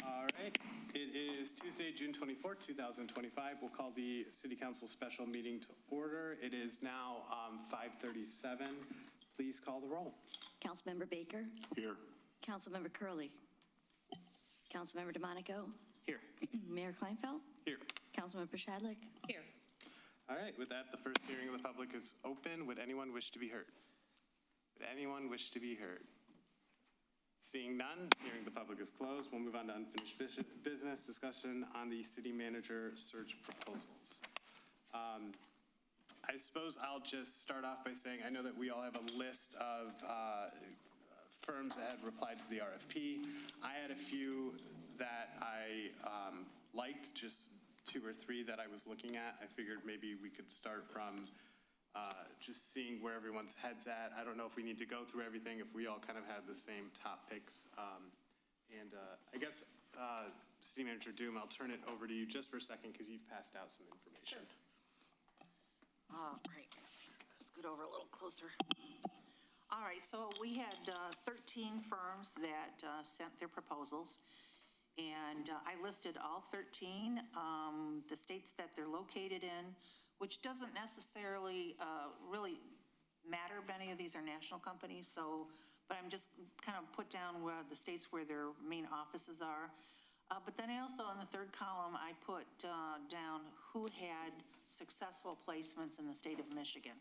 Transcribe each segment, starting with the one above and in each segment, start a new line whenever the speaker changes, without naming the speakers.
All right. It is Tuesday, June 24th, 2025. We'll call the City Council special meeting to order. It is now 5:37. Please call the roll.
Councilmember Baker.
Here.
Councilmember Curley. Councilmember DeMonico.
Here.
Mayor Kleinfeld.
Here.
Councilmember Shadlick.
Here.
All right. With that, the first hearing of the public is open. Would anyone wish to be heard? Would anyone wish to be heard? Seeing none, hearing the public is closed. We'll move on to unfinished business discussion on the city manager search proposals. I suppose I'll just start off by saying I know that we all have a list of firms that had replied to the RFP. I had a few that I liked, just 2 or 3 that I was looking at. I figured maybe we could start from just seeing where everyone's head's at. I don't know if we need to go through everything, if we all kind of had the same top picks. I guess, City Manager Doom, I'll turn it over to you just for a second because you've passed out some information.
All right, scoot over a little closer. All right, so we had 13 firms that sent their proposals, and I listed all 13, the states that they're located in, which doesn't necessarily really matter. Many of these are national companies, so, but I'm just kind of put down where the states where their main offices are. But then I also, in the third column, I put down who had successful placements in the state of Michigan.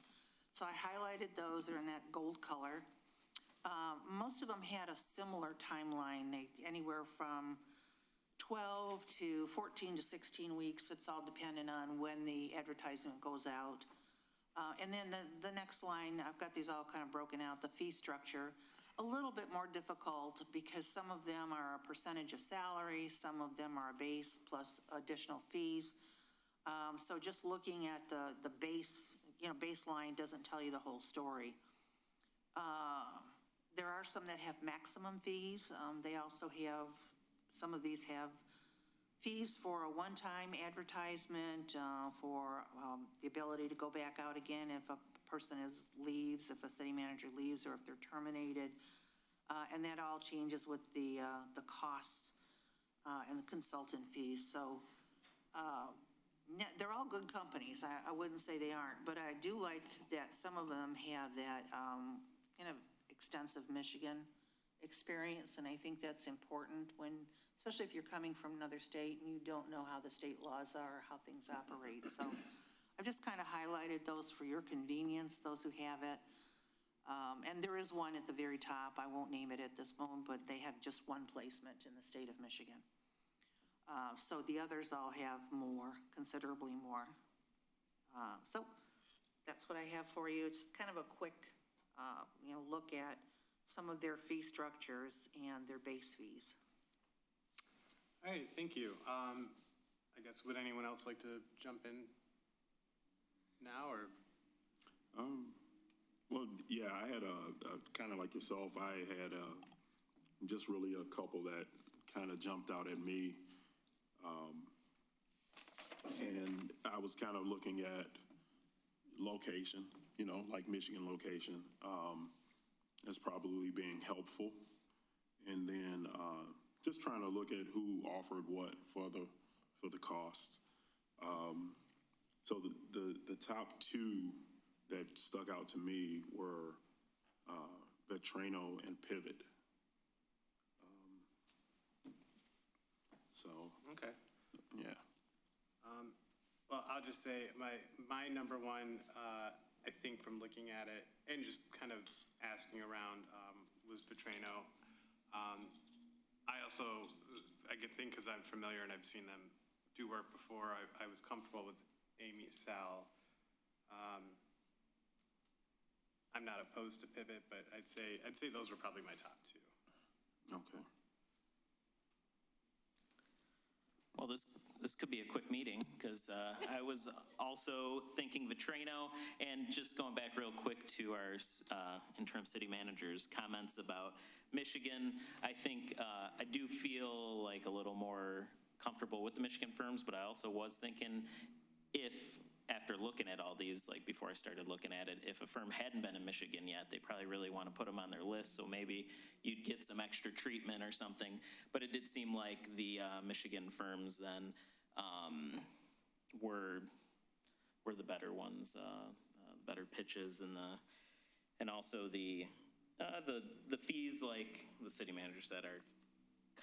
So I highlighted those, they're in that gold color. Most of them had a similar timeline, anywhere from 12 to 14 to 16 weeks. It's all dependent on when the advertisement goes out. And then the next line, I've got these all kind of broken out, the fee structure, a little bit more difficult because some of them are a percentage of salary, some of them are a base plus additional fees. So just looking at the base, baseline doesn't tell you the whole story. There are some that have maximum fees. They also have, some of these have fees for a one-time advertisement, for the ability to go back out again if a person leaves, if a city manager leaves, or if they're terminated. And that all changes with the costs and the consultant fees. So they're all good companies. I wouldn't say they aren't, but I do like that some of them have that kind of extensive Michigan experience, and I think that's important when, especially if you're coming from another state and you don't know how the state laws are, how things operate. So I've just kind of highlighted those for your convenience, those who have it. And there is one at the very top. I won't name it at this moment, but they have just one placement in the state of Michigan. So the others all have more, considerably more. So that's what I have for you. It's kind of a quick, look at some of their fee structures and their base fees.
All right, thank you. I guess, would anyone else like to jump in now, or?
Well, yeah, I had a kind of like yourself, I had just really a couple that kind of jumped out at me. And I was kind of looking at location, like Michigan location, as probably being helpful. And then just trying to look at who offered what for the costs. So the top 2 that stuck out to me were Vetrano and Pivot. So.
Okay.
Yeah.
Well, I'll just say my number one, I think from looking at it and just kind of asking around, was Vetrano. I could think because I'm familiar and I've seen them do work before, I was comfortable with Amy Sal. I'm not opposed to Pivot, but I'd say those were probably my top 2.
Okay.
Well, this could be a quick meeting because I was also thinking Vetrano, and just going back real quick to our interim city manager's comments about Michigan. I think I do feel like a little more comfortable with the Michigan firms, but I also was thinking if after after looking at all these, like before I started looking at it, if a firm hadn't been in Michigan yet, they probably really want to put them on their list, so maybe you'd get some extra treatment or something. But it did seem like the Michigan firms then were the better ones, better pitches, and also the fees, like the city manager said, are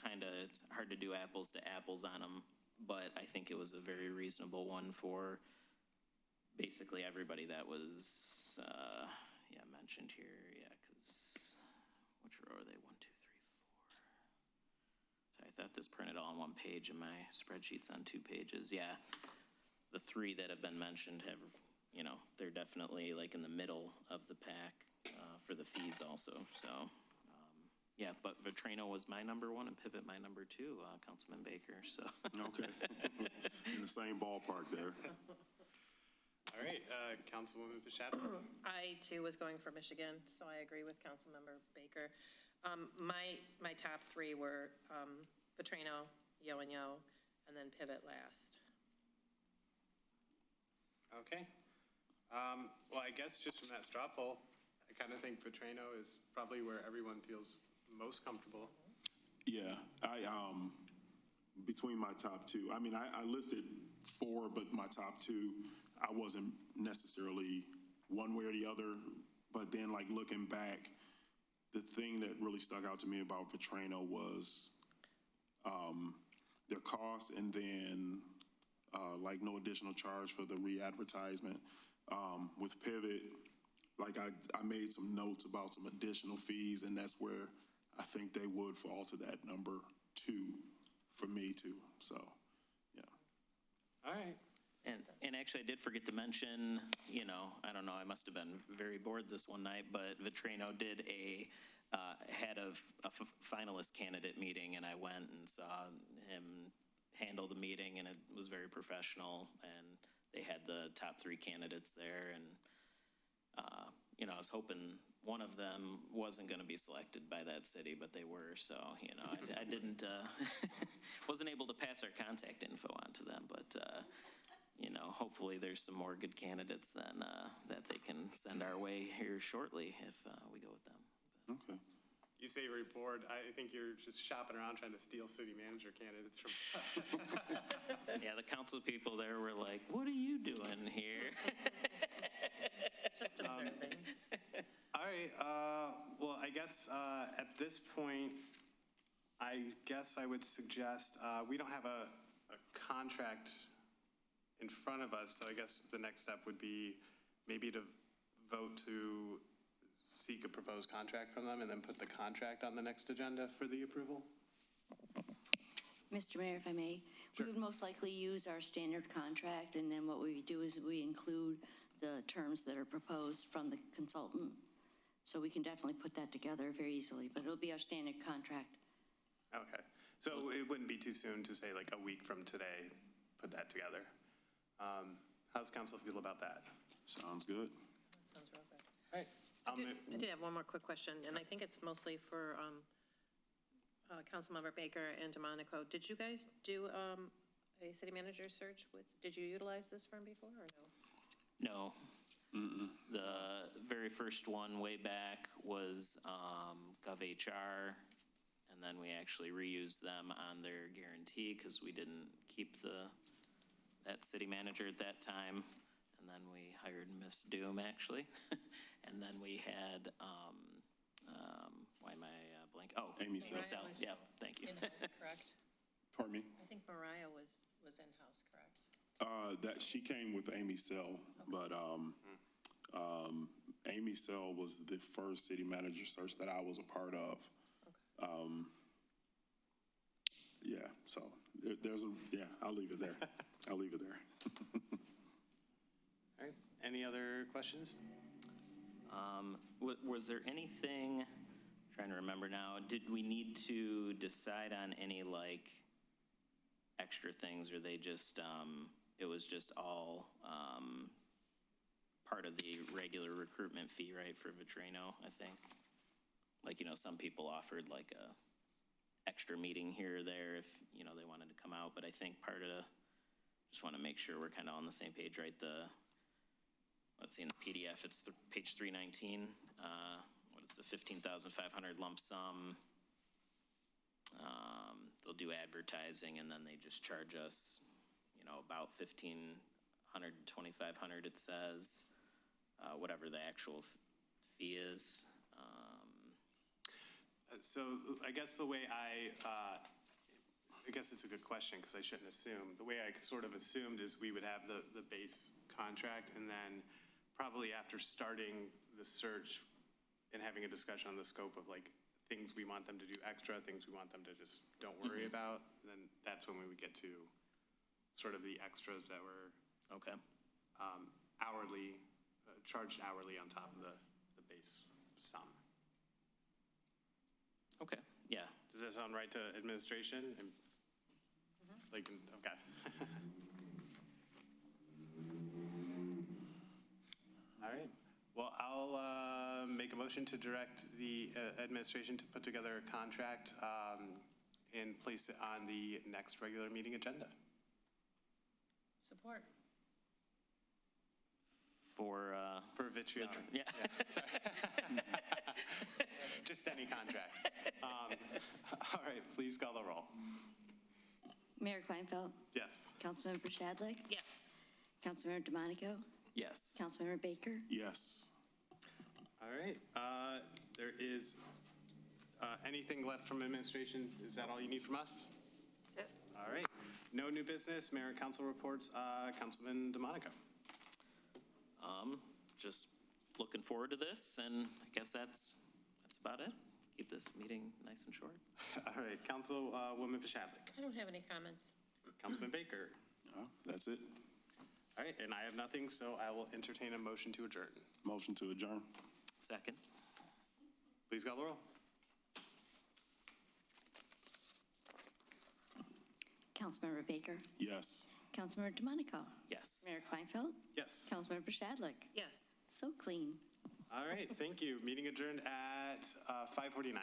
kind of, it's hard to do apples to apples on them, but I think it was a very reasonable one for basically everybody that was, mentioned here, because, which row are they, 1, 2, 3, 4. So I thought this printed all on one page and my spreadsheet's on 2 pages, yeah. The 3 that have been mentioned have, they're definitely like in the middle of the pack for the fees also, so. Yeah, but Vitrano was my number 1 and Pivot my number 2, Councilman Baker, so.
Okay. In the same ballpark there.
All right, Councilwoman Pashadler.
I, too, was going for Michigan, so I agree with Councilmember Baker. My top 3 were Vitrano, Yo and Yo, and then Pivot last.
Okay. Well, I guess just from that straw poll, I kind of think Vitrano is probably where everyone feels most comfortable.
Yeah, between my top 2, I mean, I listed 4, but my top 2, I wasn't necessarily one way or the other, but then like looking back, the thing that really stuck out to me about Vitrano was their cost, and then like no additional charge for the re-advertisement. With Pivot, like I made some notes about some additional fees, and that's where I think they would fall to that number 2 for me too, so, yeah.
All right.
And actually, I did forget to mention, I don't know, I must have been very bored this one night, but Vitrano did had a finalist candidate meeting, and I went and saw him handle the meeting, and it was very professional, and they had the top 3 candidates there, and, I was hoping one of them wasn't going to be selected by that city, but they were, so, I didn't, wasn't able to pass our contact info on to them, but, hopefully there's some more good candidates then that they can send our way here shortly if we go with them.
Okay.
You say you're bored. I think you're just shopping around trying to steal city manager candidates from.
Yeah, the council people there were like, what are you doing here?
Just observing.
All right, well, I guess at this point, I guess I would suggest, we don't have a contract in front of us, so I guess the next step would be maybe to vote to seek a proposed contract from them and then put the contract on the next agenda for the approval.
Mr. Mayor, if I may, we would most likely use our standard contract, and then what we do is we include the terms that are proposed from the consultant. So we can definitely put that together very easily, but it'll be our standard contract.
Okay, so it wouldn't be too soon to say like a week from today, put that together. How's council feel about that?
Sounds good.
That sounds real good.
All right.
I did have one more quick question, and I think it's mostly for Councilmember Baker and DeMonico. Did you guys do a city manager search did you utilize this firm before or no?
No. The very first one way back was GovHR, and then we actually reused them on their guarantee because we didn't keep that city manager at that time. And then we hired Miss Doom, actually. And then we had, why am I blank? Oh,
Amy Sell.
Yeah, thank you.
In-house, correct?
Pardon me?
I think Mariah was in-house, correct?
That she came with Amy Sell, but Amy Sell was the first city manager search that I was a part of. Yeah, so I'll leave it there. I'll leave it there.
All right, any other questions?
Was there anything, trying to remember now, did we need to decide on any like extra things, or they just, it was just all part of the regular recruitment fee, right, for Vitrano, I think? Like, some people offered like a extra meeting here or there if, they wanted to come out, but I think part of, just want to make sure we're kind of on the same page, right? let's see, in the PDF, it's page 319. What is the 15,500 lump sum? They'll do advertising, and then they just charge us, about 1,500 to 2,500, it says, whatever the actual fee is.
So I guess the way I guess it's a good question because I shouldn't assume. The way I sort of assumed is we would have the base contract, and then probably after starting the search and having a discussion on the scope of like things we want them to do extra, things we want them to just don't worry about, then that's when we would get to sort of the extras that were
Okay.
hourly, charged hourly on top of the base sum.
Okay, yeah.
Does that sound right to administration? Like, okay. All right. Well, I'll make a motion to direct the administration to put together a contract and place it on the next regular meeting agenda.
Support.
For
Vitriol.
yeah.
Sorry. Just any contract. All right, please call the roll.
Mayor Kleinfeld,
Yes.
Councilmember Shadlick,
Yes.
Councilmember DeMonico,
Yes.
Councilmember Baker,
Yes.
All right. There is anything left from administration? Is that all you need from us?
That's it.
All right. No new business. Mayor and council reports. Councilman DeMonico.
Just looking forward to this, and I guess that's about it. Keep this meeting nice and short.
All right. Councilwoman Pashadlik.
I don't have any comments.
Councilman Baker.
That's it.
All right. And I have nothing, so I will entertain a motion to adjourn.
Motion to adjourn.
Second.
Please call the roll.
Councilmember Baker,
Yes.
Councilmember DeMonico,
Yes.
Mayor Kleinfeld,
Yes.
Councilmember Shadlick.
Yes.
So clean.
All right. Thank you. Meeting adjourned at 5:49.